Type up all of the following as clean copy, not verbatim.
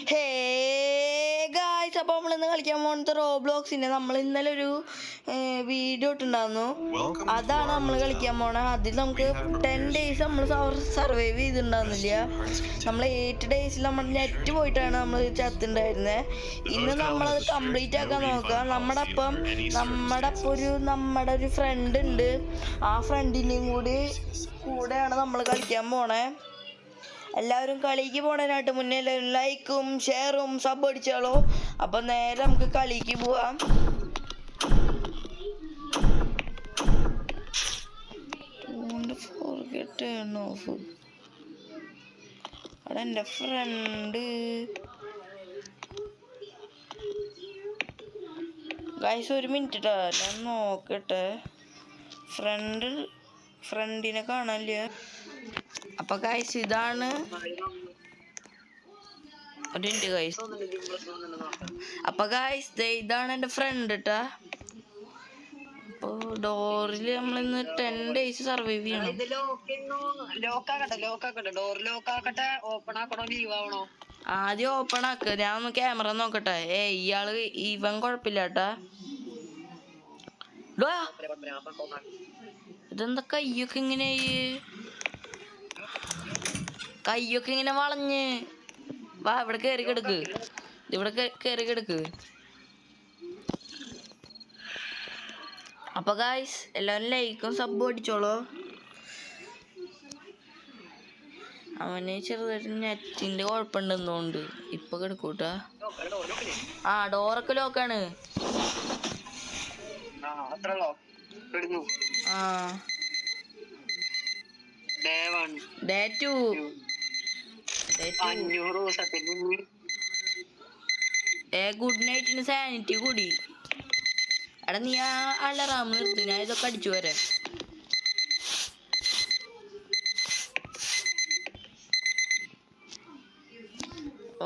Hey guys, അപ്പോൾ നമ്മൾ ഇന്ന് കളിക്കാൻ പോകുന്നത് റോബ്ലോക്സിൻ്റെ നമ്മൾ ഇന്നലെ ഒരു വീഡിയോ ഇട്ടുണ്ടായിരുന്നു. അതാണ് നമ്മൾ കളിക്കാൻ പോണത്. അതിൽ നമുക്ക് 10 days നമ്മൾ സർവൈവ് ചെയ്തിട്ടുണ്ടായിരുന്നില്ല. നമ്മൾ 8 days നമ്മുടെ നെറ്റ് പോയിട്ടാണ് നമ്മൾ ചത്തുണ്ടായിരുന്നത്. ഇന്ന് നമ്മളത് കംപ്ലീറ്റ് ആക്കാൻ നോക്കാം. നമ്മുടെ ഒരു ഫ്രണ്ട് ഉണ്ട്. ആ ഫ്രണ്ടിൻ്റെയും കൂടെയാണ് നമ്മൾ കളിക്കാൻ പോണേ. എല്ലാവരും കളിക്ക് പോണതിനായിട്ട് മുന്നേ എല്ലാവരും ലൈക്കും ഷെയറും സബ് അടിച്ചാലോ. അപ്പം നേരെ നമുക്ക് കളിക്ക് പോവാം. അവിടെ എൻ്റെ ഫ്രണ്ട് ഗൈസ്, ഒരു മിനിറ്റ് കേട്ടോ, ഞാൻ നോക്കട്ടെ. ഫ്രണ്ടിനെ കാണാനില്ല. അപ്പൊ ഗൈസ് ഇതാണ് ഇതാണ് എൻ്റെ ഫ്രണ്ട് കേട്ടാ. അപ്പൊ ഡോറിൽ നമ്മളിന്ന് 10 days സർവൈവ് ചെയ്യണം. ആദ്യം ഓപ്പൺ ആക്ക. ഞാൻ ഒന്ന് ക്യാമറ നോക്കട്ടെ. ഇവൻ കുഴപ്പമില്ല കേട്ടാ. ഇതെന്താ കയ്യൊക്കെ ഇങ്ങനെ വളഞ്ഞ് വാ. ഇവിടെ കയറി കിടക്ക്. അപ്പൊ ഗായ്സ് എല്ലാവരും ലൈക്കും സബും അടിച്ചോളൂ. അവന് ചെറുതായിട്ട് നെറ്റിന്റെ കുഴപ്പമുണ്ടെന്നുണ്ട്. ഇപ്പൊ കിടക്കൂട്ടാ. ആ ഡോറൊക്കെ ലോക്കാണ്. ഡേ 2 ഗുഡ് നൈറ്റിന് സാനിറ്റി കൂടി. എടാ നീ ആ അലറാം നിർത്തി, ഞാൻ ഇതൊക്കെ അടിച്ചു വരാം.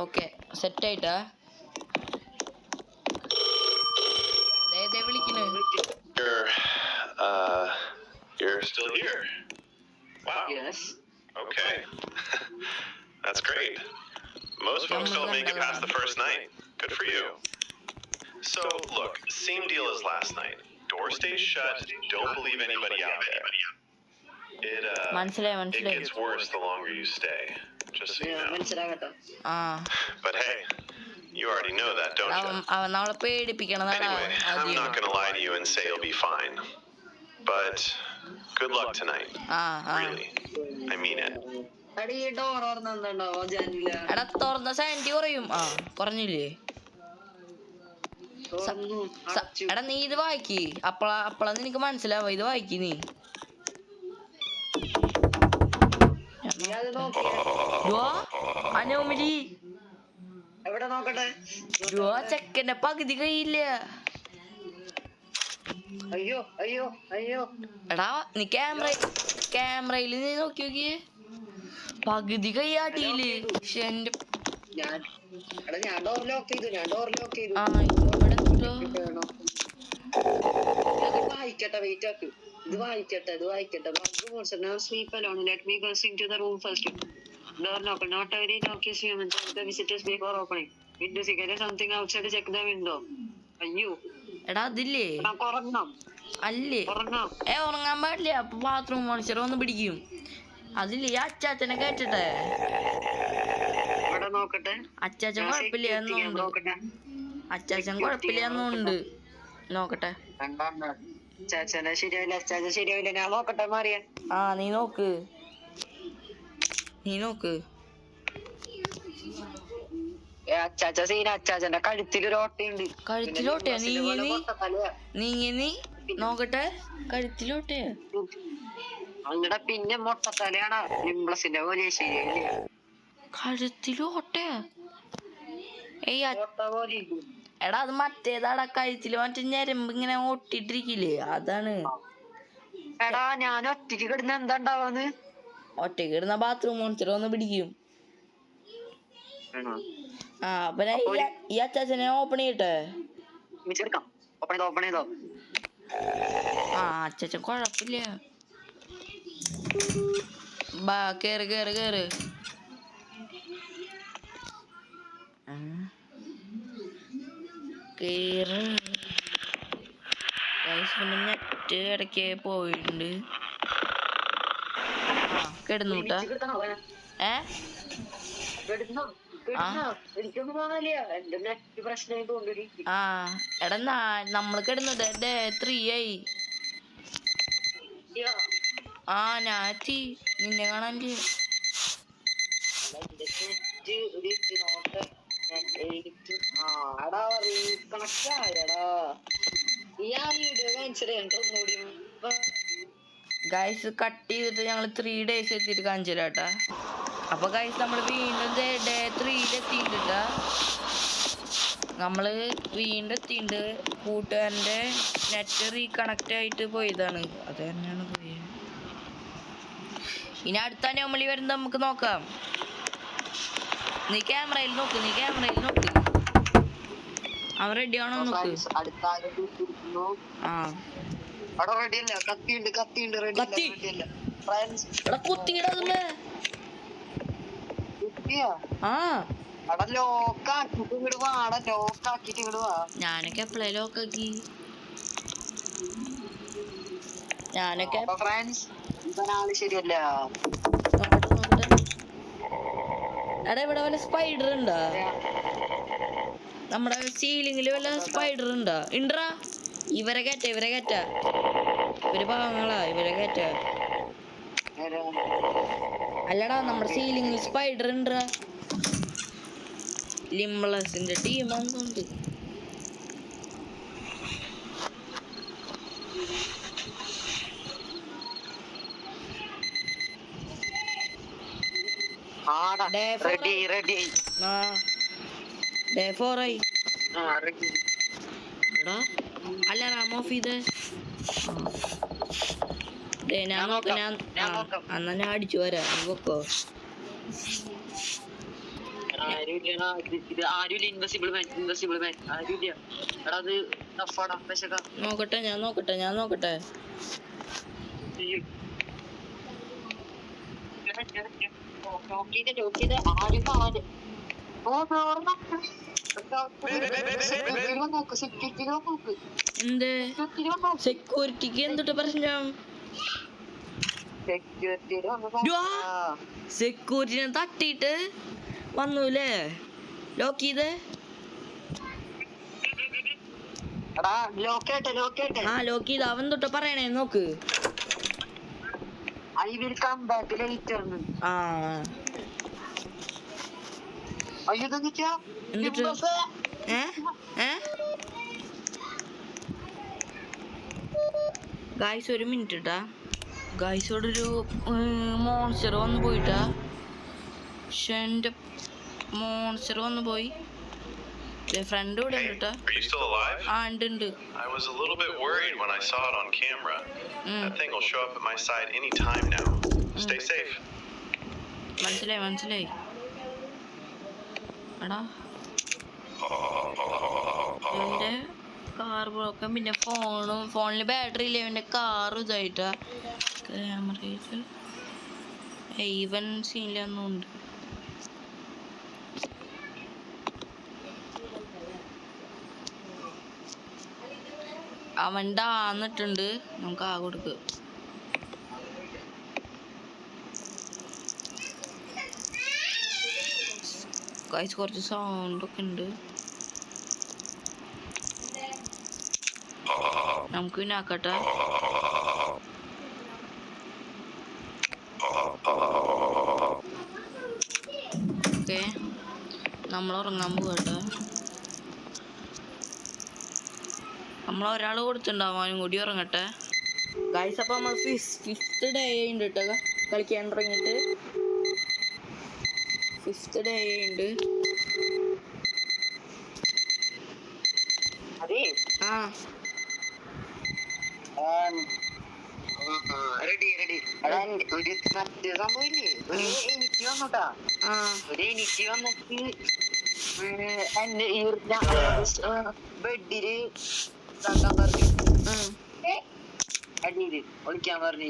ഓക്കെ, സെറ്റായിട്ടാ. വിളിക്കണേ. You're still here. Wow. Yes. Okay. That's great. Most folks don't make it past the first night. Good for you. So, look, same deal as last night. Door stays shut. Don't believe anybody out there. It gets worse the longer you stay. Just so you know. But hey, you already know that, don't you? Anyway, I'm not going to lie to you and say you'll be fine. But good luck tonight. Really. I mean it. എടാ തുറന്ന sanity കുറയും. കുറഞ്ഞില്ലേ? എടാ നീ ഇത് വായിക്ക്. അപ്പളാ നിനക്ക് മനസ്സിലാവ. ഇത് വായിക്ക് നീ. അനോമലി ചെക്കന്റെ പകുതി കഴിയില്ല. എടാ നീ ക്യാമറയില് നീ നോക്കിയേ. പകുതി കൈയാട്ടിയില്ലേ. എടാ അതില്ലേ അല്ലേ? ഉറങ്ങാൻ പാടില്ല. അപ്പൊ ബാത്റൂം മോണിസ്റ്റർ വന്ന് പിടിക്കും. അതില്ലേ അച്ചാച്ചനെ കേട്ടിട്ടെ. അച്ചാച്ചൻ കുഴപ്പമില്ലെന്നുണ്ട്. നോക്കട്ടെ. ആ നീ നോക്ക്. അച്ചാച്ചന്റെ കഴുത്തിലൊരോട്ടയുണ്ട്. കഴുത്തിലോട്ടയാ? നീ നോക്കട്ടെ. കഴുത്തിലോട്ടയാ? അങ്ങടെ പിന്നെ മൊട്ടത്തലയാണ്. നിംബ്ലസിന്റെ പോലെ ശരിയല്ലേ? കഴുത്തിലോട്ടയാ? എടാ അത് മറ്റേതാടാ. കഴുത്തില് മറ്റേ ഞരമ്പ് ഇങ്ങനെ ഒട്ടിട്ടിരിക്കില്ലേ, അതാണ്. എടാ ഞാൻ ഒറ്റയ്ക്ക് കിടന്ന എന്താ ഉണ്ടാവാന്ന്? ഒറ്റയ്ക്ക് കിടന്ന ബാത്റൂം മോണിസ്റ്റർ വന്ന് പിടിക്കും. അപ്പൊ ഈ അച്ചാച്ചനെ ഓപ്പൺ ചെയ്യട്ടെ. അച്ചാച്ചൻ കുഴപ്പമില്ല. കേറ്. കേറ് ഗൈസ്. പിന്നെ നെറ്റ് ഇടയ്ക്ക് പോയിട്ടുണ്ട്. കിടന്നു കൂട്ടാ. എടാ നമ്മള് കിടന്നത് 3 ആയി. ഞാൻ എത്തി. നിന്നെ കാണാൻ ഗൈസ്. കട്ട് ചെയ്തിട്ട് ഞങ്ങൾ 3 days എത്തിയിട്ട് കാണിച്ചു തരാട്ടാ. അപ്പൊ ഗൈസ് നമ്മൾ വീണ്ടും ഡേ 3 എത്തിയിട്ടാ. നമ്മള് വീണ്ടും എത്തിയിട്ടുണ്ട്. കൂട്ടുകാരൻ്റെ നെറ്റ് റീകണക്ട് ആയിട്ട് പോയതാണ്. അത് തന്നെയാണ് പോയത്. ഇനി അടുത്ത അനോമലി വരുന്നത് നമുക്ക് നോക്കാം. നീ ക്യാമറയിൽ നോക്ക്. അവൻ റെഡി ആണോ നോക്ക്. ഞാനൊക്കെ എപ്പോഴേ ലോക്കാക്കി. ശരിയല്ല. എടാ ഇവിടെ വല്ല സ്പൈഡർ ഉണ്ടാ? നമ്മുടെ സീലിങ്ങില് വല്ല സ്പൈഡർ ഉണ്ടാ? ഇണ്ടാ? ഇവരെ കയറ്റ. ഇവര് പാവങ്ങളാ. ഇവരെ കയറ്റ. അല്ലടാ നമ്മുടെ സീലിങ്ങിൽ സ്പൈഡർ ഉണ്ടാ? ലിംബ്ലസിന്റെ ടീമാണെന്നുണ്ട്. അലാറാം ഓഫ് ചെയ്ത്. എന്നാ ഞാൻ അടിച്ചു വരാം. പൊക്കോ. നോക്കട്ടെ. എന്ത് സെക്യൂരിറ്റിക്ക് എന്തിട്ട് പ്രശ്നം? സെക്യൂരിറ്റിനെ തട്ടിയിട്ട് വന്നൂല്ലേ ലോക്ക് ചെയ്ത്. ലോക്ക് ചെയ്ത് അവൻ തൊട്ട് പറയണേ നോക്ക്. ഗായ്സ് ഒരു മിനിറ്റ് ഇട്ടാ. ഗായ്സോടൊരു മോൺസ്റ്റർ വന്നു പോയിട്ടാ. പക്ഷെ എൻ്റെ മോൺസ്റ്റർ വന്നു പോയി. ഫ്രണ്ട് ഇവിടെ ഉണ്ട്. ഉണ്ട്. I was a little bit worried when I saw it on camera. That thing will show up at my side any time now. Stay safe. മനസ്സിലായി. എടാ എൻ്റെ കാർ ബ്രോക്കൻ. പിന്നെ ഫോണിൽ ബാറ്ററി ഇല്ല. എൻ്റെ കാറും ഇതായിട്ടാ. ക്യാമറയിൽ ഈവൻ സീനിലൊന്നുണ്ട്. അവൻ ഡാന്നിട്ടുണ്ട്. നമുക്ക് ആ കൊടുക്ക്. ഗൈസ് കുറച്ച് സൗണ്ടൊക്കെ ഉണ്ട്. നമുക്ക് പിന്നെ ആക്കട്ടെ. ഓക്കെ നമ്മൾ ഉറങ്ങാൻ പോകട്ടെ. നമ്മളൊരാൾ കൊടുത്തിട്ടുണ്ടാവും. അവനും കൂടി ഉറങ്ങട്ടെ. ഗൈസ് അപ്പോൾ നമ്മൾ 5th ഡേ ഉണ്ട് കേട്ടോ കളിക്കാൻ തുടങ്ങിയിട്ട്. 5th ഡേ ഉണ്ട്. ബെഡില് ഒളിക്കാൻ പറഞ്ഞു.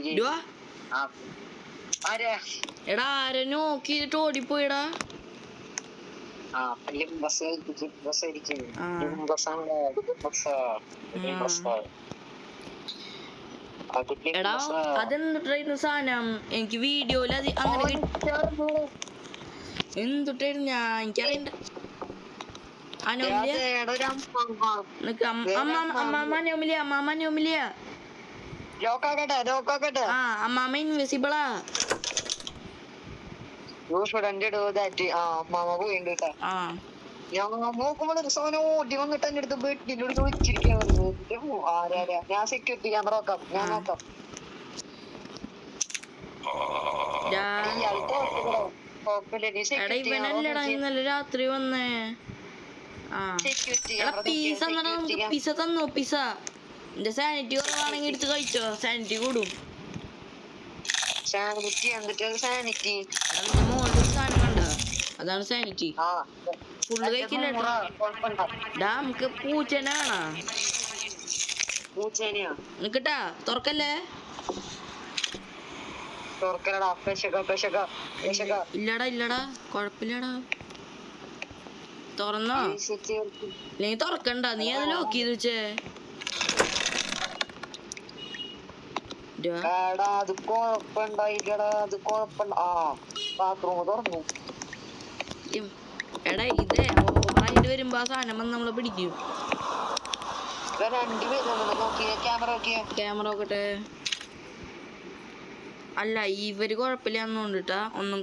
എടാ ആരെ നോക്കിട്ട് ഓടിപ്പോയിടാ. എടാ അതെന്തുട്ടായിരുന്നു സാധനം? എനിക്ക് വീഡിയോയില് അത് അങ്ങനെ എന്തുട്ടായിരുന്നു ഞാൻ എനിക്കറിയണ്ട. അമ്മാമ ഇൻവിസിബിളാ. ഞാൻ നോക്കുമ്പോൾ ഒരു സാധനം ഓടി വന്നിട്ട് എന്റെ അടുത്ത് ബെഡിന്റെ അടുത്ത് വെച്ചിരിക്കുന്നു. ആരാ? ഞാൻ സെക്യൂരിറ്റി ക്യാമറ നോക്കാം. ഞാൻ നോക്കാം. ഇവനല്ലടാ ഇന്നലെ രാത്രി വന്നേ. പിസ നമുക്ക് പിസ തന്നോ? പിസ എന്റെ സാനിറ്റി കുറവാണെങ്കിൽ എടുത്ത് കഴിച്ചോ, സാനിറ്റി കൂടും. മോളിൽ സാധനം കണ്ടോ? അതാണ് സാനിറ്റി. ഫുള്ള് കഴിക്കില്ല. നമുക്ക് പൂച്ചേനെ കാണാ. നിക്കട്ടാ തുറക്കല്ലേ. ഇല്ലടാ കൊഴപ്പില്ലടാ. തുറന്നോ? നീ തുറക്കണ്ട, നീ അത് ലോക്ക് ചെയ്ത് വെച്ചേ. എടാ ഇതേ ഓവറായിട്ട് വരുമ്പോ ആ സാധനം വന്ന് നമ്മളെ പിടിക്കും. ക്യാമറ നോക്കട്ടെ. അല്ല ഇവര് കൊഴപ്പില്ലാന്നോണ്ടിട്ടാ. ഒന്നും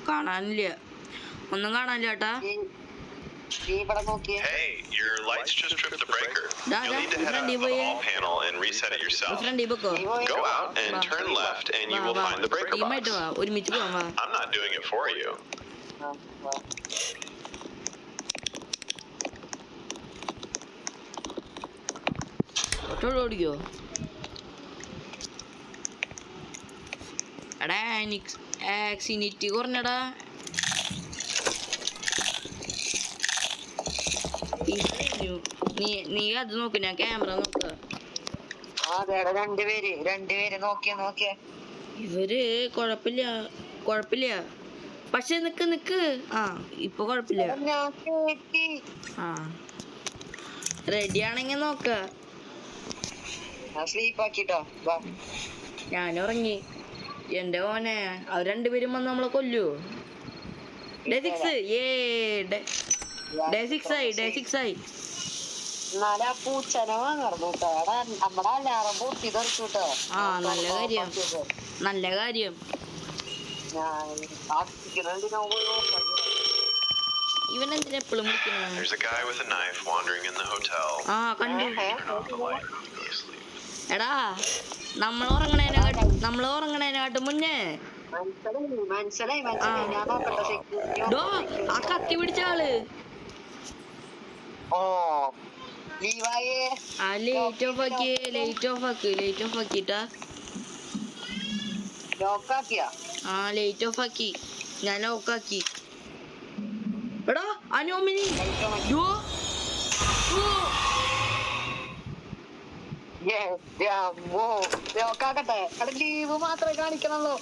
കാണാനില്ല. ഒന്നും കാണാനില്ല കേട്ടാ. Hey, your lights just tripped the breaker. You'll need to head out to the hall panel and reset it yourself. Go out and turn left and you will find the breaker box. I'm not doing it for you. ഓടിക്കോ. എടാ ആക്സിനിറ്റി കുറഞ്ഞടാ. നീ അത് നോക്ക്, ഞാൻ camera നോക്ക. ഇവര് കൊഴപ്പില്ല. പക്ഷെ നിക്ക്. ഇപ്പൊ കൊഴപ്പില്ല. റെഡി ആണെങ്കി നോക്ക. ഞാൻ ഉറങ്ങി. എന്റെ മോനെ അവർ രണ്ടുപേരും വന്ന് നമ്മളെ കൊല്ലു. ഡേ 6 ആയി. നല്ല കാര്യം. ഇവൻ എന്തിനാ എപ്പോഴും എടാ നമ്മൾ ഉറങ്ങണേനാട്ട് മുന്നേ ആ കത്തി പിടിച്ച ആള് ലൈറ്റ് ഓഫ് ആക്കിട്ടാ. ലൈറ്റ് ഓഫ് ആക്കി. ഞാൻ ലോക്കാക്കി. എടാ അനോമിനി ലീവ് മാത്രമേ കാണിക്കണല്ലോ.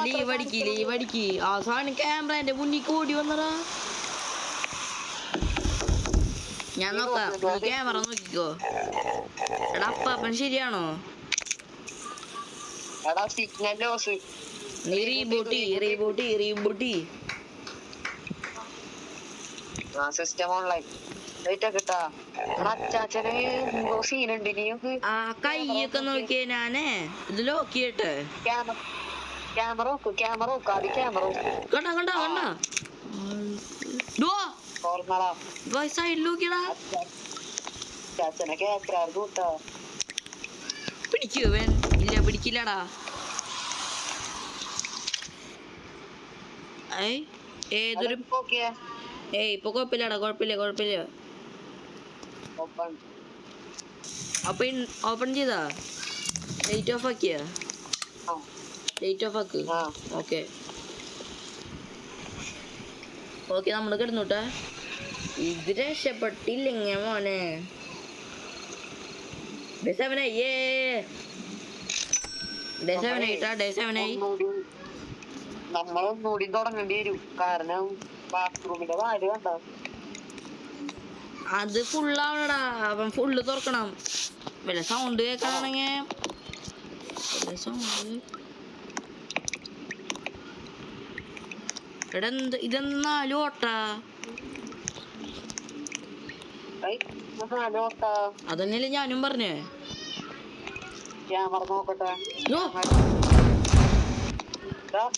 ലീവ് അടിക്ക്. അവസാനം ക്യാമറന്റെ മുന്നിൽ കൂടി വന്നടാ. ഞാൻ നോക്കാം. ക്യാമറ നോക്കിക്കോ. എടാ അപ്പൻ ശരിയാണോ? നീ റീബൂട്ട്. സിസ്റ്റം ഓൺലൈൻ കൈയൊക്കെ നോക്കിയേ. ഞാനേ ഇത് ലോക്ക് ചെയ്യട്ടെ. കണ്ട സൈഡിൽ നോക്കിയടാ. പിടിക്കുവൻ? ഇല്ല പിടിക്കില്ലടാ. ഏതൊരു ഇപ്പൊ കുഴപ്പമില്ല. ഓപ്പൺ ചെയ്താ? ലൈറ്റ് ഓഫ് ആക്കിയാ? ലൈറ്റ് ഓഫ് ആക്ക്. ഓക്കെ നമ്മള് കിടന്നുട്ടാ. ഇത് രക്ഷപ്പെട്ടില്ലെങ്ങ മോനെ. ഡേ 7 നമ്മളൊന്നുകൂടി തുടങ്ങേണ്ടി വരും. കാരണം ബാത്റൂമിന്റെ വാല് കണ്ടോ? അത് ഫുള്ളാവണടാ, അവൻ ഫുള്ള് തുറക്കണം. വല്ല സൗണ്ട് കേൾക്കണമെങ്കിൽ സൗണ്ട്. എടാ ഇതെന്ത് 4 ഓട്ടാ? അതന്നെയല്ലേ ഞാനും പറഞ്ഞേ. ക്യാമറ നോക്കട്ടെ.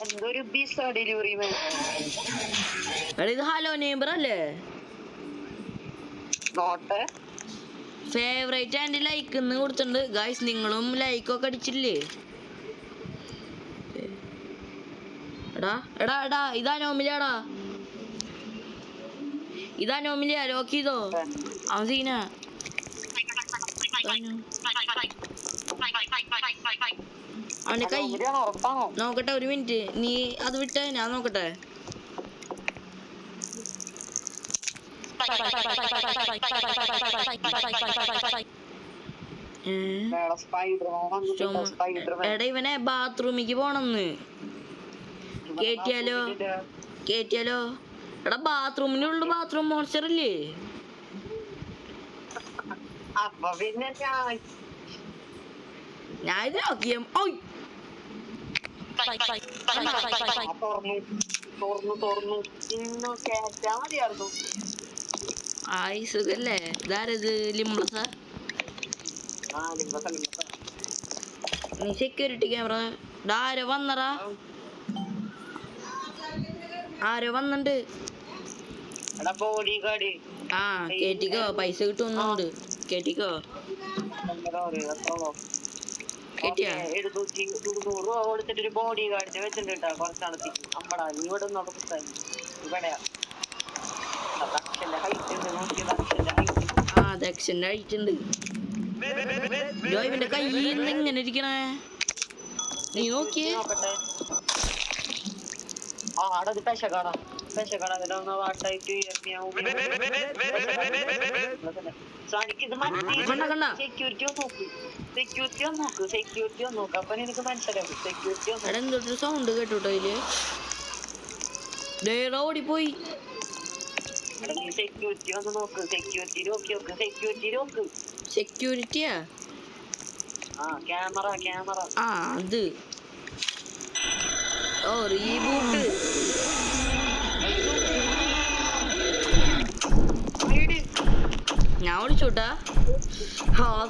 എന്തൊരു ഡെലിവറി മാൻ. എടാ ഇത് ഹലോ നെയ്ബർ അല്ലേ? നോട്ടെ ഫേവറേറ്റ് ആൻഡ് ലൈക്ക് എന്ന് കൊടുത്തിട്ടുണ്ട് ഗൈസ്. നിങ്ങളും ലൈക്കൊക്കെ അടിച്ചില്ലേ? എടാ എടാ എടാ ഇതാ നോമിലിയാടാ, ഇതാ നോമിലിയാ. ലോക്ക് ചെയ്തോ, അവൻ സീനാ. അവന്റെ കൈ നോക്കട്ടെ, ഒരു മിനിറ്റ്. നീ അത് വിട്ടേ, ഞാൻ നോക്കട്ടെ. എടാ ഇവനെ ബാത്റൂമിക്ക് പോണെന്ന്. കേറ്റിയാലോ? കേറ്റിയാലോ? എടാ ബാത്റൂമിനുള്ള ബാത്റൂം മോൺസ്റ്റർ ഇല്ലേ? ഞാൻ ഇത് നോക്കിയ ആയി സുഖല്ലേ? ഇതാരത്? ലിംബ്ലസ? നീ സെക്യൂരിറ്റി ക്യാമറ. ആരോ വന്നറാ, ആരോ വന്നിണ്ട്. ആ കേട്ടിക്കോ, പൈസ കിട്ടുന്നുണ്ട്. കേട്ടിക്കോ, കേട്ടിയാ? 700 രൂപ കൊടുത്തിട്ട് ഒരു ബോഡി ഗാർഡിനെ വെച്ചിട്ടുണ്ട് കുറച്ചാളത്തേക്ക്. അമ്മടാ നീ ഇവിടെ ഇവിടെയാ. ആ ദക്ഷന്റെ അഴിച്ചുണ്ട്. ഇവന്റെ കയ്യിൽ നിന്ന് എങ്ങനെ ഇരിക്കണേ? നീ നോക്കിയേ. ആ അവിടെ ഒരു പെശകട അതിലൊന്ന് വാട്ടായിട്ട് സെക്യൂരിറ്റി ഒന്ന് നോക്ക്. അപ്പൊ എനിക്ക് മനസ്സിലാവും. സെക്യൂരിറ്റി എന്തൊരു സൗണ്ട് കേട്ടോട്ടോ അതില്. ഓടിപ്പോയി. സെക്യൂരിറ്റി ഒന്ന് നോക്ക്. സെക്യൂരിറ്റി നോക്ക്. സെക്യൂരിറ്റിയാ? ആ ക്യാമറ. ആ അത് ഓ റീബൂട്ട്. ഞാൻ വിളിച്ചോട്ടാ.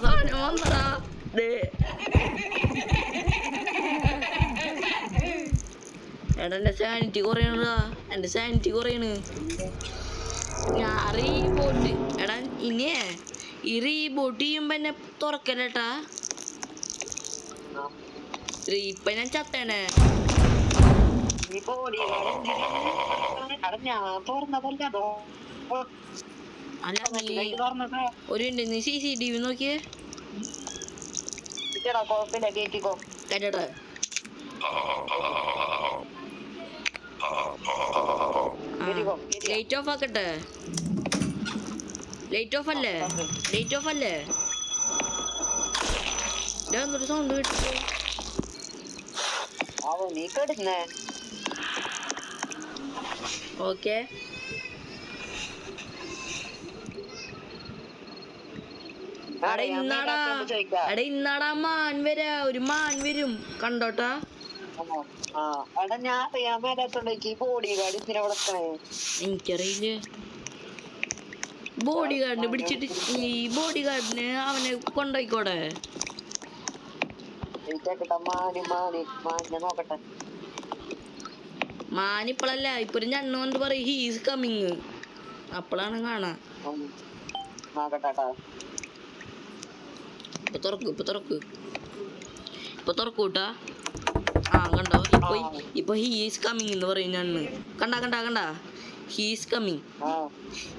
സാധനം വന്നടാ. എടാ എന്റെ സാനിറ്റി കുറയണടാ, എന്റെ സാനിറ്റി കുറയണ്. ഞാൻ റീബോട്ട്. എടാ ഇനിയേ ഈ റീബോട്ട് ചെയ്യുമ്പോ എന്നെ തുറക്കല്ലേട്ടാ. ഇപ്പൊ ഞാൻ ചത്തേനെ. ഒരു മിനിറ്റ്, നീ CCTV നോക്കിയേ. കേട്ടോ ലൈറ്റ് ഓഫ് ആക്കട്ടെ. ലൈറ്റ് ഓഫ് അല്ലേ? എന്തൊരു സൗണ്ട് കേട്ടോ? ഓക്കെ ഇന്നാടാ മാൻ വരാ. ഒരു മാൻ വരും കണ്ടോട്ടാ. എനിക്കറിയില്ല. ബോഡി ഗാർഡിനെ പിടിച്ചിട്ട് ഈ ബോഡി ഗാർഡിന് അവനെ കൊണ്ടുപോയിക്കോടെ. മാനിപ്പളല്ല, ഇപ്പൊ ഒരു ഞണ്ണ് കൊണ്ട് പറയും ഹീസ് കമ്മിങ്. അപ്പളാണ് കാണാ. ഇപ്പൊ തുറക്കൂട്ടാ. ആ കണ്ടോ, ഇപ്പൊ ഹീസ് കമ്മിങ് എന്ന് പറയും ഞണ്ണ്. കണ്ടാ ഹീസ് കമ്മിങ്.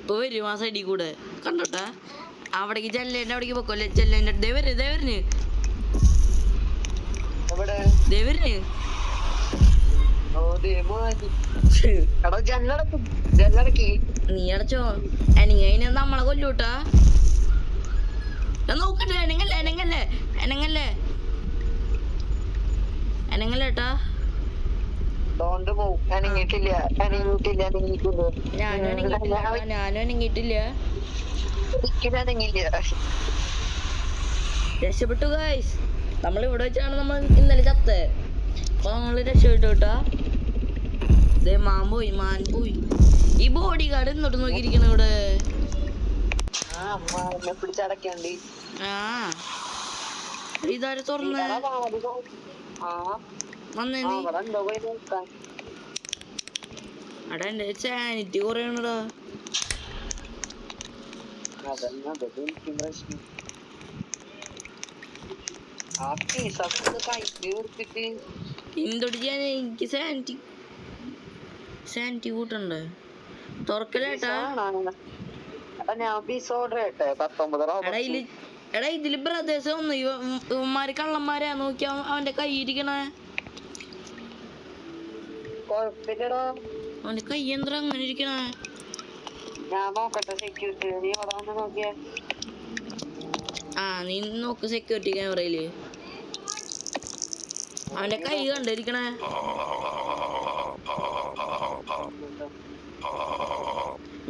ഇപ്പൊ വരും ആ സൈഡിൽ കൂടെ. കണ്ടോട്ടാ, അവിടേക്ക് ജനലേന്റെ അവിടേക്ക് പൊക്കോല്ലേ. ജനലേന്റെ ദേവരിന് നീ അടച്ചോ. അതിനെ നമ്മളെ കൊല്ലൂട്ടാ. നോക്കട്ടെ. അനങ്ങല്ലേട്ടാ. ഡോണ്ട് പോവും. അനങ്ങിയിട്ടില്ല. ഞാനും അനങ്ങിയിട്ടില്ല. രക്ഷപ്പെട്ടു ഗൈസ്. നമ്മൾ ഇവിടെ വെച്ചാണ് നമ്മൾ ഇന്നലെ ചത്തേ. അപ്പൊ നമ്മള് രക്ഷപ്പെട്ടു കേട്ടാ. മാൻ പോയി. ഈ ബോഡി ഗാർഡ് എന്നിട്ട് നോക്കിയിരിക്കണ ഇവിടെ. പിടിച്ചടക്കണ്ട്. ഇതാര് തുറന്നേ? വന്നേ നീ. അടാ എന്റെ സാനിറ്റി കുറയണടാ. എന്തൊട്ട് ചെയ്യാൻ? എനിക്ക് സാനിറ്റി കൂട്ടണ്ടേ? തുറക്കലേട്ടാ. എടാ ഇതില് ബ്രദേഴ്സ് വന്നു. ഇവന്മാര് കള്ളന്മാരാ. നോക്കിയാ അവന്റെ കൈ ഇരിക്കണേ. അവന്റെ കൈ എന്താ അങ്ങനെ ഇരിക്കണേ? നീ നോക്ക് സെക്യൂരിറ്റി ക്യാമറയില്. അവന്റെ കൈ കണ്ടിരിക്കണേ.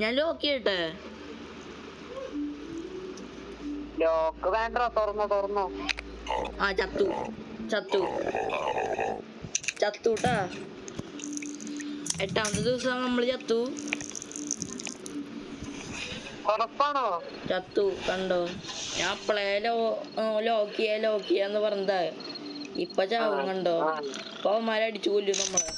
ഞാൻ ലോക്ക് ചെയ്യട്ടെ? ചത്തൂട്ടാ. 8ാമത്തെ ദിവസം നമ്മള് ചത്തു കണ്ടോ? ഞാൻ അപ്പളേ ലോക്ക് ചെയ്യാന്ന് പറഞ്ഞതാ. ഇപ്പൊ ചാവും കണ്ടോ? അപ്പൊ അവന്മാരെ അടിച്ചു കൊല്ലും നമ്മളെ.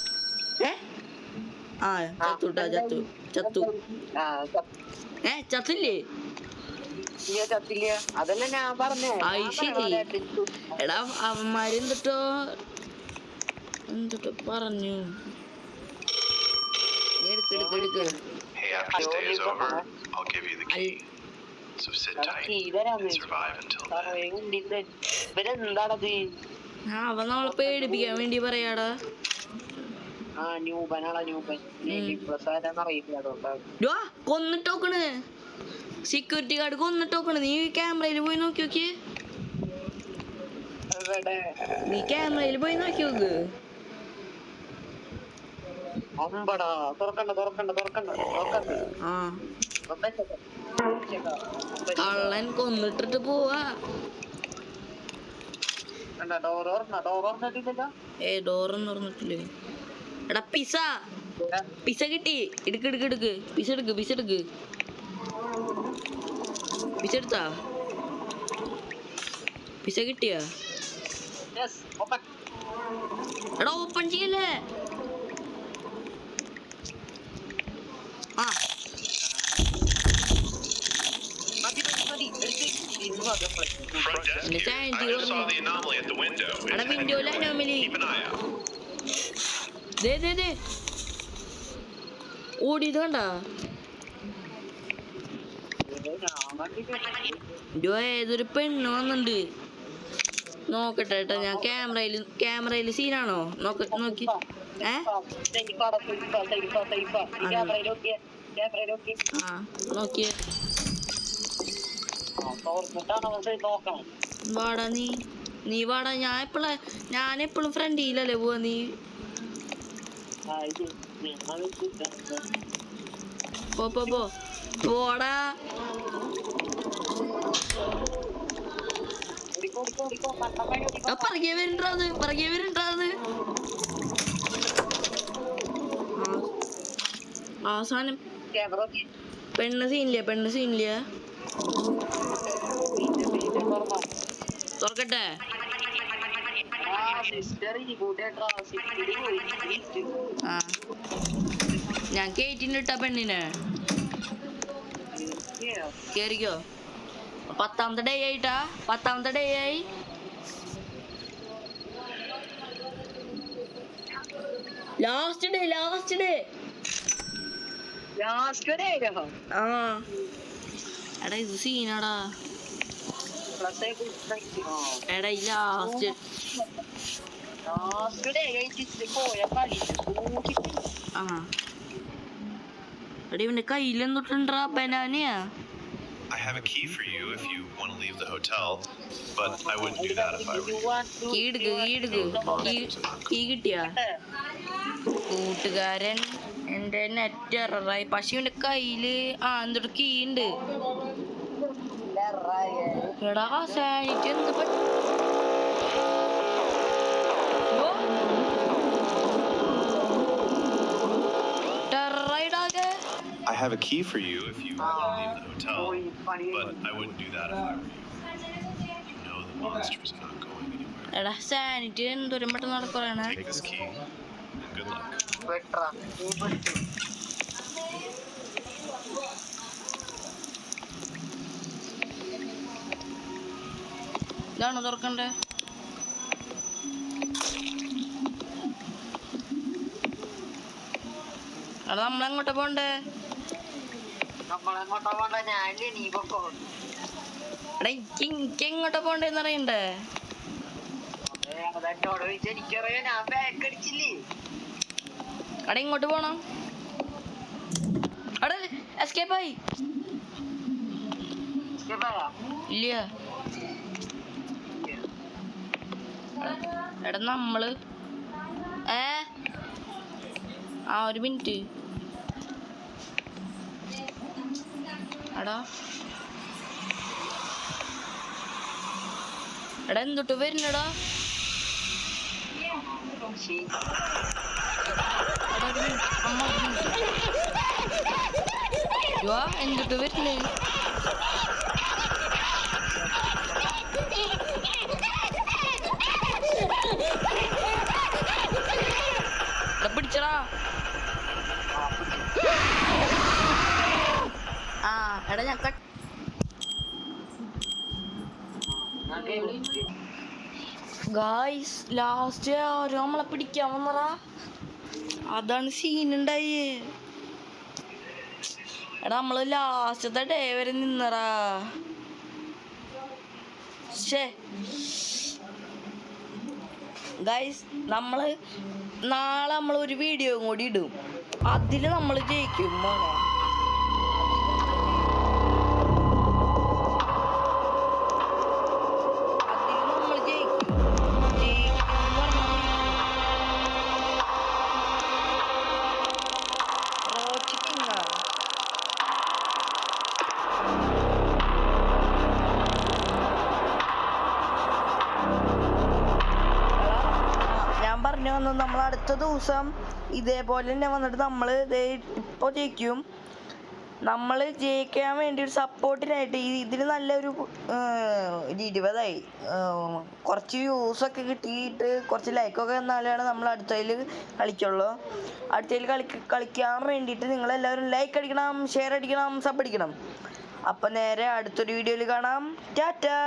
ചത്തില്ലേ? എടാ അവന്മാര് എന്തിട്ടോ പറഞ്ഞു. എടുക്ക് അവൻ നമ്മളെ പേടിപ്പിക്കാൻ വേണ്ടി പറയാടാ. കൊന്നിട്ടോക്കണ്. Security guard കൊന്നിട്ടോക്കണ്. നീ ക്യാമറയിൽ പോയി നോക്കി. നോക്ക്. കള്ളൻ കൊന്നിട്ടിട്ട് പോവാ. ഡോറൊന്നും തുറന്നിട്ടില്ലേ? എടാ പിസ കിട്ടി. എടുക്ക്. പിസ എടുത്താ? പിസ കിട്ടിയാ? എടാ ഓപ്പൺ ചെയ്യല്ലേ? ഓടിയത് കണ്ടാ? ഏതൊരു പെണ്ണ് വന്നിണ്ട്. നോക്കട്ടെ കേട്ടോ. ഞാൻ ക്യാമറയില് സീനാണോ? നോക്കി. നോക്കിയേ. വാടാ നീ വാടാ. ഞാൻ എപ്പോഴും ഫ്രണ്ടിലല്ലേ പോവാ. നീ പോടാ. പറകെ വരണ്ടാത്. അവസാനം പെണ്ണ് സീനില്ല. തുറക്കട്ടെ? ഞാൻ കേറ്റിട്ടാ പെണ്ണിനെ. കേറിക്കോ. 10ാമത്തെ ഡേ ആയിട്ടാ. 10ാമത്തെ ഡേ ആയി. Last day. എടാ ഇത് സീനാടാ. എടാ ലാസ്റ്റ് എടാ ഇവന്റെ കയ്യിലെന്തൊട്ടുണ്ടാ? ബനാനയാ? I have a key for you if you want to leave the hotel, but I wouldn't do that if I were you. Key കിട്ടിയാ കൂട്ടുകാരൻ എൻ്റെ നെറ്റ് എററായി. പക്ഷെ ഇവന്റെ കയ്യില് എന്തൊരു കീ ഉണ്ട്. എടാ സാനിറ്റി എന്ത് ടെററായിടാകെ. I have a key for you if you want to leave the hotel, but I wouldn't do that if I were you. You know the monsters are not going anywhere. എടാ sanity എന്തോരം പെട്ടെന്ന് നടക്കണേ. Take this key and good luck. ഇതാണോ തുറക്കണ്ടേ? എടാ നമ്മളെങ്ങോട്ടാ പോണ്ടേ? എടാ എനിക്ക് എങ്ങോട്ടാ പോണ്ടേന്ന് അറിയണ്ടേ? എടാ ഇങ്ങോട്ട് പോണം. എടാ എസ്കേപ്പ് ആയി. ഇല്ല എടാ നമ്മള് ഒരു മിനിറ്റ്. എടാ എന്തൊട്ട് വരുന്നടാ? എന്തൊട്ട് വരുന്നേ? പിടിച്ചടാ. എടാ ഞാൻ ഗായ്സ് ലാസ്റ്റ് ആരോ നമ്മളെ പിടിക്കാൻ വന്നറാ. അതാണ് സീനുണ്ടായി. എടാ നമ്മള് ലാസ്റ്റത്തെ ഡേ വരെ നിന്നറാ. ഗായ്സ് നമ്മള് നാളെ നമ്മളൊരു വീഡിയോ കൂടി ഇടും. അതില് നമ്മൾ ജയിക്കും മോനെ. നമ്മൾ അടുത്ത ദിവസം ഇതേപോലെ തന്നെ വന്നിട്ട് നമ്മൾ ഇപ്പോൾ ജയിക്കും. നമ്മൾ ജയിക്കാൻ വേണ്ടി ഒരു സപ്പോർട്ടിനായിട്ട് ഇതിന് നല്ലൊരു 20ആയി കുറച്ച് വ്യൂസൊക്കെ കിട്ടിയിട്ട് കുറച്ച് ലൈക്കൊക്കെ വന്നാലാണ് നമ്മൾ അടുത്തതിൽ കളിക്കുള്ളൂ. അടുത്തതിൽ കളിക്കാൻ വേണ്ടിയിട്ട് നിങ്ങളെല്ലാവരും ലൈക്ക് അടിക്കണം, ഷെയർ അടിക്കണം, സബ് അടിക്കണം. അപ്പം നേരെ അടുത്തൊരു വീഡിയോയിൽ കാണാം. ടാറ്റാ.